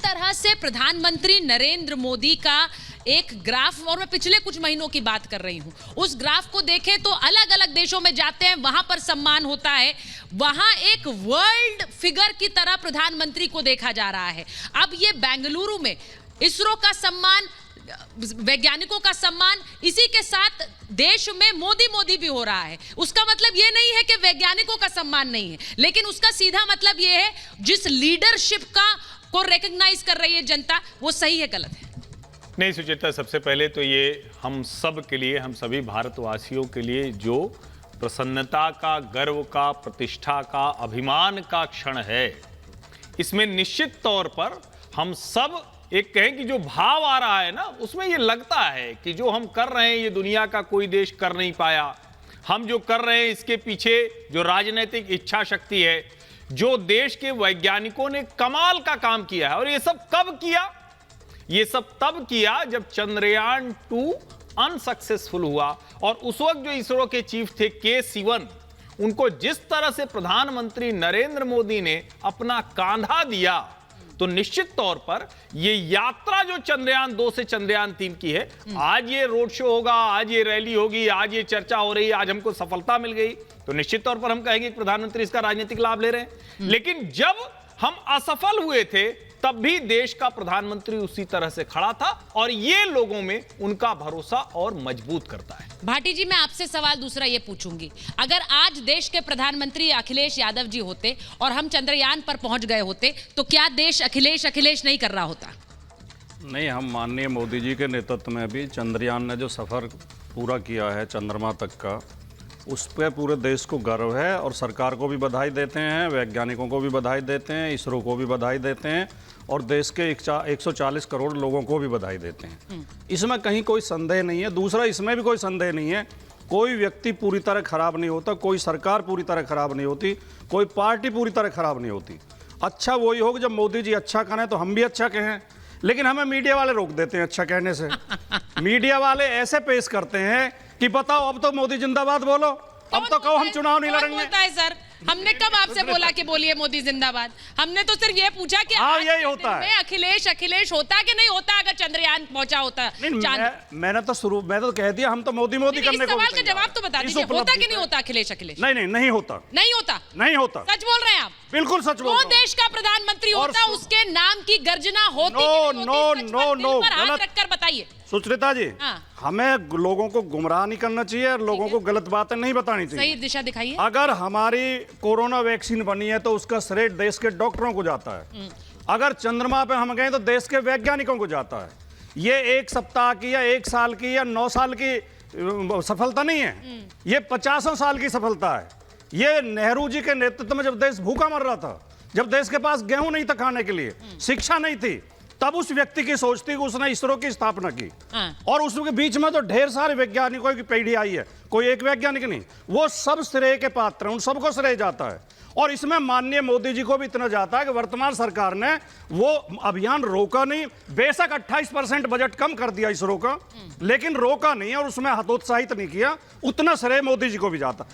तरह से प्रधानमंत्री नरेंद्र मोदी का एक ग्राफ, और मैं पिछले कुछ महीनों की बात कर रही हूं, उस ग्राफ को देखें तो अलग अलग देशों में जाते हैं, वहां पर सम्मान होता है, वहां एक वर्ल्ड फिगर की तरह प्रधानमंत्री को देखा जा रहा है। अब ये बेंगलुरु में इसरो का सम्मान, वैज्ञानिकों का सम्मान, इसी के साथ देश में मोदी मोदी भी हो रहा है। उसका मतलब ये नहीं है कि वैज्ञानिकों का सम्मान नहीं है, लेकिन उसका सीधा मतलब ये है जिस लीडरशिप का को रिकॉग्नाइज कर रही है जनता, वो सही है गलत है? नहीं सुचेता, सबसे पहले तो ये हम सब के लिए, हम सभी भारतवासियों के लिए जो प्रसन्नता का, गर्व का, प्रतिष्ठा का, अभिमान का क्षण है, इसमें निश्चित तौर पर हम सब एक कहें कि जो भाव आ रहा है ना, उसमें ये लगता है कि जो हम कर रहे हैं ये दुनिया का कोई देश कर नहीं पाया। हम जो कर रहे हैं इसके पीछे जो राजनीतिक इच्छा शक्ति है, जो देश के वैज्ञानिकों ने कमाल का काम किया है। और ये सब कब किया? ये सब तब किया जब चंद्रयान 2 अनसक्सेसफुल हुआ, और उस वक्त जो इसरो के चीफ थे के सिवन, उनको जिस तरह से प्रधानमंत्री नरेंद्र मोदी ने अपना कांधा दिया, तो निश्चित तौर पर ये यात्रा जो चंद्रयान 2 से चंद्रयान 3 की है, आज ये रोड शो होगा, आज ये रैली होगी, आज ये चर्चा हो रही है, आज हमको सफलता मिल गई, तो निश्चित तौर पर हम कहेंगे कि प्रधानमंत्री इसका राजनीतिक लाभ ले रहे हैं। लेकिन जब हम असफल हुए थे, तब भी देश का प्रधानमंत्री उसी तरह से खड़ा था, और ये लोगों में उनका भरोसा और मजबूत करता है। भाटी जी, मैं आपसे सवाल दूसरा ये पूछूंगी, अगर आज देश के प्रधानमंत्री अखिलेश यादव जी होते और हम चंद्रयान पर पहुंच गए होते, तो क्या देश अखिलेश अखिलेश नहीं कर रहा होता? नहीं, हम माननीय मोदी जी के नेतृत्व में भी चंद्रयान ने जो सफ़र पूरा किया है चंद्रमा तक का, उस पर पूरे देश को गर्व है, और सरकार को भी बधाई देते हैं, वैज्ञानिकों को भी बधाई देते हैं, इसरो को भी बधाई देते हैं, और देश के 140 करोड़ लोगों को भी बधाई देते हैं। इसमें कहीं कोई संदेह नहीं है। दूसरा, इसमें भी कोई संदेह नहीं है, कोई व्यक्ति पूरी तरह खराब नहीं होता, कोई सरकार पूरी तरह खराब नहीं होती, कोई पार्टी पूरी तरह खराब नहीं होती। अच्छा वही होगा जब मोदी जी अच्छा करें तो हम भी अच्छा कहें, लेकिन हमें मीडिया वाले रोक देते हैं अच्छा कहने से। मीडिया वाले ऐसे पेश करते हैं कि बताओ अब तो मोदी जिंदाबाद बोलो, अब तो कहो हम चुनाव नहीं लड़ेंगे। बोलता है सर, हमने कब आपसे बोला कि बोलिए मोदी जिंदाबाद? हमने तो सिर्फ ये पूछा कि हाँ, यही होता है। अखिलेश अखिलेश होता कि नहीं होता अगर चंद्रयान पहुंचा होता? मैंने तो कह दिया हम तो मोदी मोदी करने को। सवाल का जवाब तो बता दीजिए, होता कि नहीं होता अखिलेश अखिलेश? नहीं होता। नहीं होता? नहीं होता। सच बोल रहे हैं आप? बिल्कुल सच बोल रहा हूं। वो देश का प्रधानमंत्री होता, उसके नाम की गर्जना होती? नो, हाथ रखकर बताइए सुचरिता जी। हमें लोगों को गुमराह नहीं करना चाहिए और लोगों को गलत बातें नहीं बतानी चाहिए। सही दिशा दिखाइए। अगर हमारी कोरोना वैक्सीन बनी है तो उसका श्रेय देश के डॉक्टरों को जाता है। अगर चंद्रमा पे हम गए तो देश के वैज्ञानिकों को जाता है। ये 1 सप्ताह की या 1 साल की या 9 साल की सफलता नहीं है, ये 50 साल की सफलता है। ये नेहरू जी के नेतृत्व में जब देश भूखा मर रहा था, जब देश के पास गेहूं नहीं था खाने के लिए, शिक्षा नहीं थी, तब उस व्यक्ति की सोच थी कि उसने इसरो की स्थापना की। और उसके बीच में तो ढेर सारे वैज्ञानिकों की पीढ़ी आई है, कोई एक वैज्ञानिक नहीं। वो सब श्रेय के पात्र हैं, उन सबको श्रेय जाता है। और इसमें माननीय मोदी जी को भी इतना जाता है कि वर्तमान सरकार ने वो अभियान रोका नहीं। बेशक 28% बजट कम कर दिया इसरो का, लेकिन रोका नहीं और उसमें हतोत्साहित नहीं किया। उतना श्रेय मोदी जी को भी जाता।